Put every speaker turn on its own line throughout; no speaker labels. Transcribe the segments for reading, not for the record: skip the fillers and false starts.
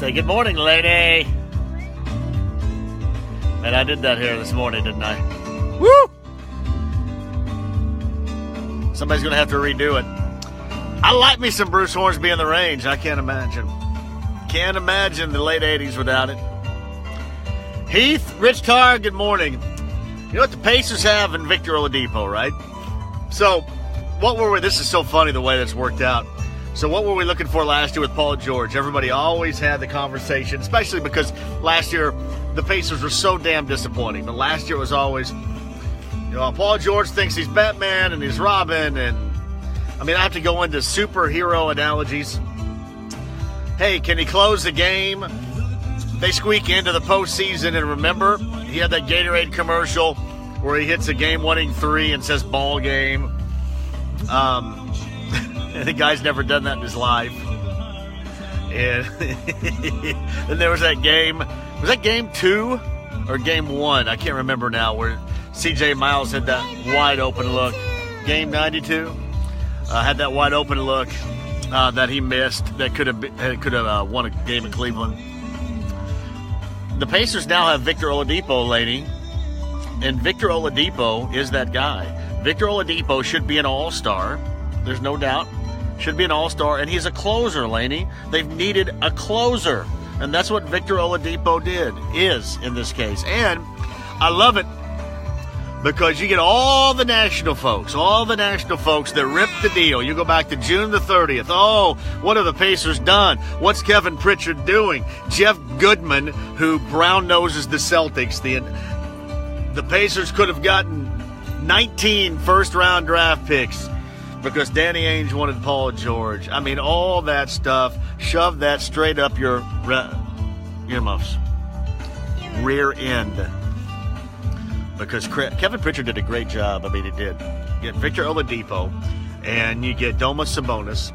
Say good morning, lady. And I did that here this morning, didn't I? Woo! Somebody's going to have to redo it. I like me some Bruce Hornsby in the range. I can't imagine. Can't imagine the late 80s without it. Heath, Rich Tar, good morning. You know what the Pacers have in Victor Oladipo, right? So, what were we? This is so funny the way that's worked out. So what were we looking for last year with Paul George? Everybody always had the conversation, especially because last year the Pacers were so damn disappointing. But last year was always, Paul George thinks he's Batman and he's Robin. And, I have to go into superhero analogies. Hey, can he close the game? They squeak into the postseason, and remember, he had that Gatorade commercial where he hits a game-winning three and says ball game. The guy's never done that in his life. And then there was that game. Was that game 2 or game 1? I can't remember now, where C.J. Miles had that wide open look. Game 92 had that wide open look that he missed that could have won a game in Cleveland. The Pacers now have Victor Oladipo, Lainey, and Victor Oladipo is that guy. Victor Oladipo should be an all-star. There's no doubt. Should be an all-star, and he's a closer, Lainey. They've needed a closer, and that's what Victor Oladipo is in this case. And I love it because you get all the national folks that ripped the deal. You go back to June the 30th. Oh, what have the Pacers done? What's Kevin Pritchard doing? Jeff Goodman, who brown noses the Celtics. The Pacers could have gotten 19 first-round draft picks because Danny Ainge wanted Paul George. All that stuff, shove that straight up your earmuffs. Rear end. Because Kevin Pritchard did a great job. He did. You get Victor Oladipo, and you get Domas Sabonis.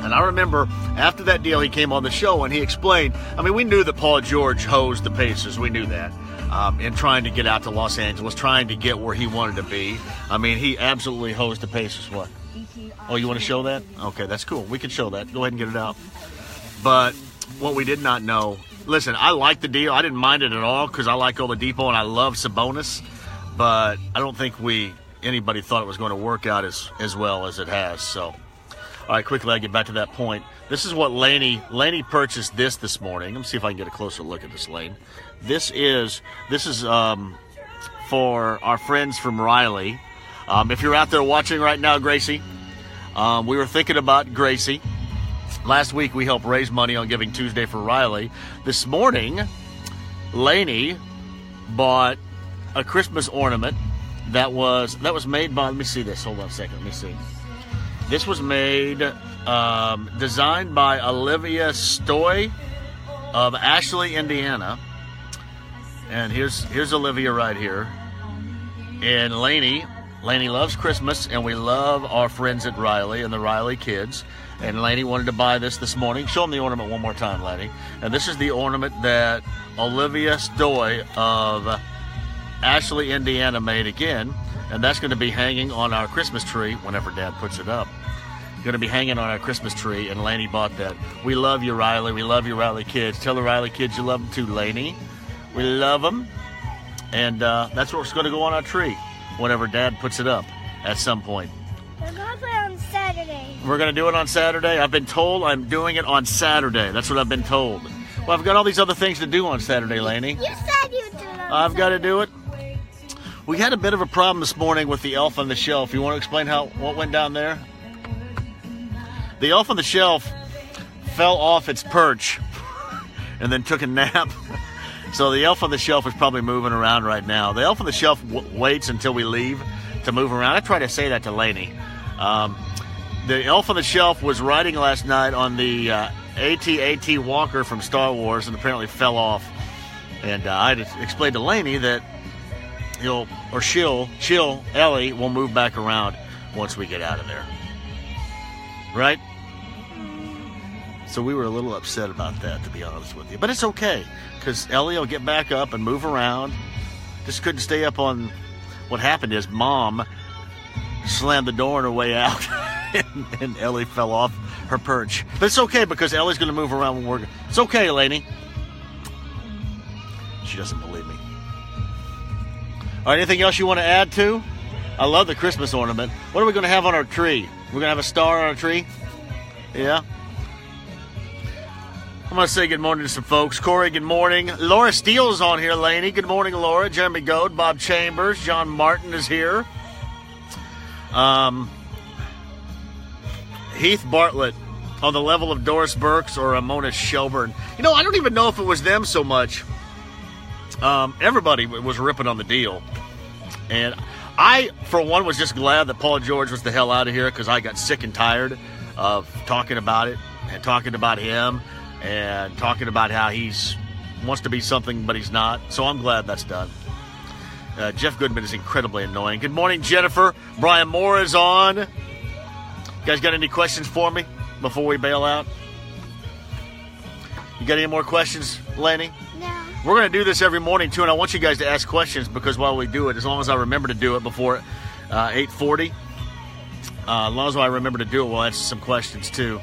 And I remember after that deal, he came on the show, and he explained, we knew that Paul George hosed the Pacers. We knew that. In trying to get out to Los Angeles, trying to get where he wanted to be. He absolutely hosed the Pacers. What? Oh, you want to show that? Okay, that's cool. We can show that. Go ahead and get it out. But what we did not know, listen, I like the deal. I didn't mind it at all because I like Oladipo and I love Sabonis. But I don't think anybody thought it was going to work out as well as it has. So, all right, quickly, I get back to that point. This is what Lainey purchased this morning. Let me see if I can get a closer look at this, Lane. This is for our friends from Riley. If you're out there watching right now, Gracie, we were thinking about Gracie. Last week we helped raise money on Giving Tuesday for Riley. This morning, Lainey bought a Christmas ornament that was made by, let me see this. Hold on a second. Let me see. This was made, designed by Olivia Stoy of Ashley, Indiana. And here's Olivia right here. And Lainey loves Christmas, and we love our friends at Riley and the Riley kids. And Lainey wanted to buy this morning. Show them the ornament one more time, Lainey. And this is the ornament that Olivia Stoy of Ashley, Indiana made again. And that's going to be hanging on our Christmas tree whenever Dad puts it up. Going to be hanging on our Christmas tree, and Lainey bought that. We love you, Riley. We love you, Riley kids. Tell the Riley kids you love them too, Lainey. We love them. And that's what's going to go on our tree whenever Dad puts it up at some point.
We're going to put it on Saturday.
We're going to do it on Saturday. I've been told I'm doing it on Saturday. That's what I've been told. Well, I've got all these other things to do on Saturday, Lainey.
You said you did it on
I've got to do it. We had a bit of a problem this morning with the elf on the shelf. You want to explain what went down there? The elf on the shelf fell off its perch and then took a nap. So the elf on the shelf is probably moving around right now. The elf on the shelf waits until we leave to move around. I try to say that to Lainey. The elf on the shelf was riding last night on the AT-AT Walker from Star Wars and apparently fell off. And I explained to Lainey that Ellie will move back around once we get out of there. Right? So we were a little upset about that, to be honest with you. But it's okay, because Ellie will get back up and move around. Just couldn't stay up on... What happened is Mom slammed the door on her way out. and Ellie fell off her perch. But it's okay because Ellie's going to move around when we're... It's okay, Lainey. She doesn't believe me. All right, anything else you want to add to? I love the Christmas ornament. What are we going to have on our tree? We're going to have a star on our tree? Yeah? I'm going to say good morning to some folks. Corey, good morning. Laura Steele's on here, Lainey. Good morning, Laura. Jeremy Goad, Bob Chambers. John Martin is here. Heath Bartlett on the level of Doris Burks or Mona Shelburne. You know, I don't even know if it was them so much. Everybody was ripping on the deal. And I, for one, was just glad that Paul George was the hell out of here because I got sick and tired of talking about it and talking about him and talking about how he's wants to be something but he's not. So I'm glad that's done. Jeff Goodman is incredibly annoying. Good morning, Jennifer. Brian Moore is on. You guys got any questions for me before we bail out? You got any more questions, Lainey?
No.
We're going to do this every morning, too, and I want you guys to ask questions because while we do it, as long as I remember to do it before 8:40, as long as I remember to do it, we'll answer some questions, too.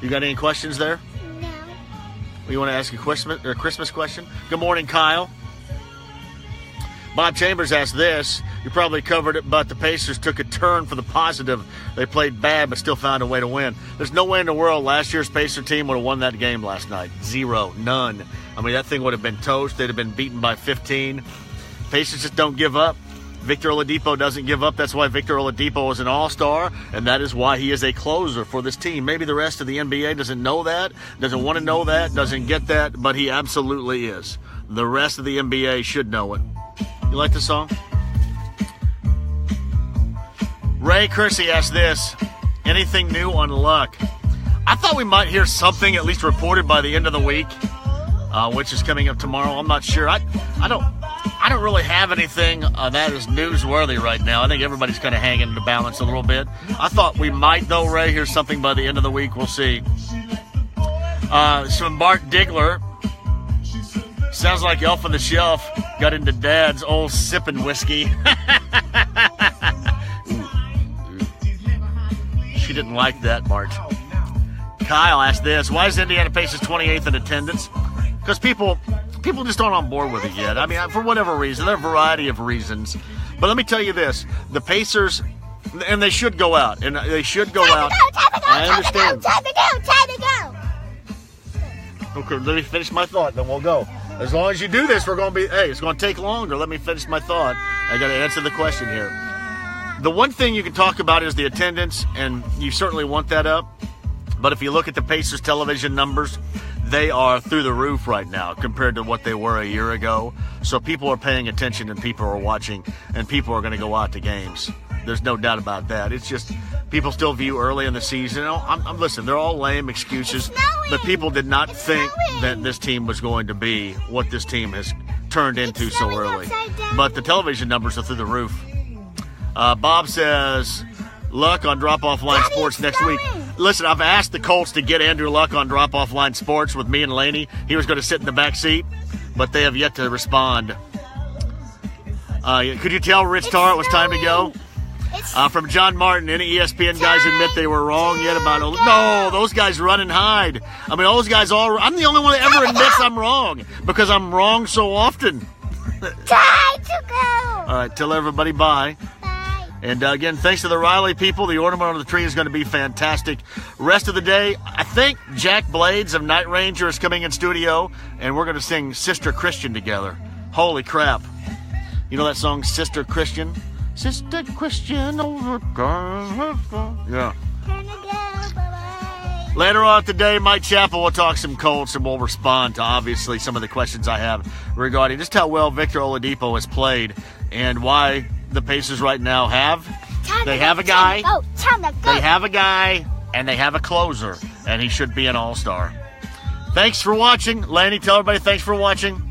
You got any questions there?
No.
You want to ask a Christmas question? Good morning, Kyle. Bob Chambers asked this. You probably covered it, but the Pacers took a turn for the positive. They played bad, but still found a way to win. There's no way in the world last year's Pacer team would have won that game last night. Zero. None. I mean, that thing would have been toast. They'd have been beaten by 15. Pacers just don't give up. Victor Oladipo doesn't give up. That's why Victor Oladipo is an all-star, and that is why he is a closer for this team. Maybe the rest of the NBA doesn't know that, doesn't want to know that, doesn't get that, but he absolutely is. The rest of the NBA should know it. You like the song? Ray Kersey asked this. Anything new on Luck? I thought we might hear something at least reported by the end of the week, which is coming up tomorrow. I'm not sure. I don't really have anything that is newsworthy right now. I think everybody's kind of hanging in the balance a little bit. I thought we might, though, Ray, hear something by the end of the week. We'll see. From Bart Diggler. Sounds like Elf on the Shelf got into Dad's old sipping whiskey. She didn't like that, Bart. Kyle asked this. Why is Indiana Pacers 28th in attendance? Because people just aren't on board with it yet. I mean, for whatever reason. There are a variety of reasons. But let me tell you this. The Pacers, and they should go out. And they should go out. I understand.
Time to go.
Okay, let me finish my thought, then we'll go. As long as you do this, we're going to be, hey, it's going to take longer. Let me finish my thought. I got to answer the question here. The one thing you can talk about is the attendance, and you certainly want that up. But if you look at the Pacers television numbers, they are through the roof right now compared to what they were a year ago. So people are paying attention and people are watching and people are going to go out to games. There's no doubt about that. It's just people still view early in the season. Listen, they're all lame excuses, but people did not think that this team was going to be what this team has turned into so early. But the television numbers are through the roof. Bob says, Luck on Drop-Off Line Sports next week. Listen, I've asked the Colts to get Andrew Luck on Drop-Off Line Sports with me and Lainey. He was going to sit in the back seat, but they have yet to respond. Could you tell Rich Tarr it was time to go? From John Martin, any ESPN guys admit they were wrong yet about... No, those guys run and hide. I mean, all those guys I'm the only one that ever admits I'm wrong because I'm wrong so often.
Time to go.
All right, tell everybody bye.
Bye.
And again, thanks to the Riley people. The ornament on the tree is going to be fantastic. Rest of the day, I think Jack Blades of Night Ranger is coming in studio, and we're going to sing Sister Christian together. Holy crap. You know that song, Sister Christian? Sister Christian over. Yeah. Later on today, Mike Chappell will talk some Colts and we'll respond to obviously some of the questions I have regarding just how well Victor Oladipo has played and why the Pacers right now have. They have a guy. They have a guy and they have a closer, and he should be an all-star. Thanks for watching. Lainey, tell everybody thanks for watching.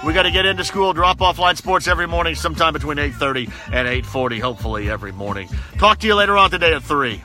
We got to get into school, Drop-Off Line Sports every morning, sometime between 8:30 and 8:40, hopefully every morning. Talk to you later on today at 3.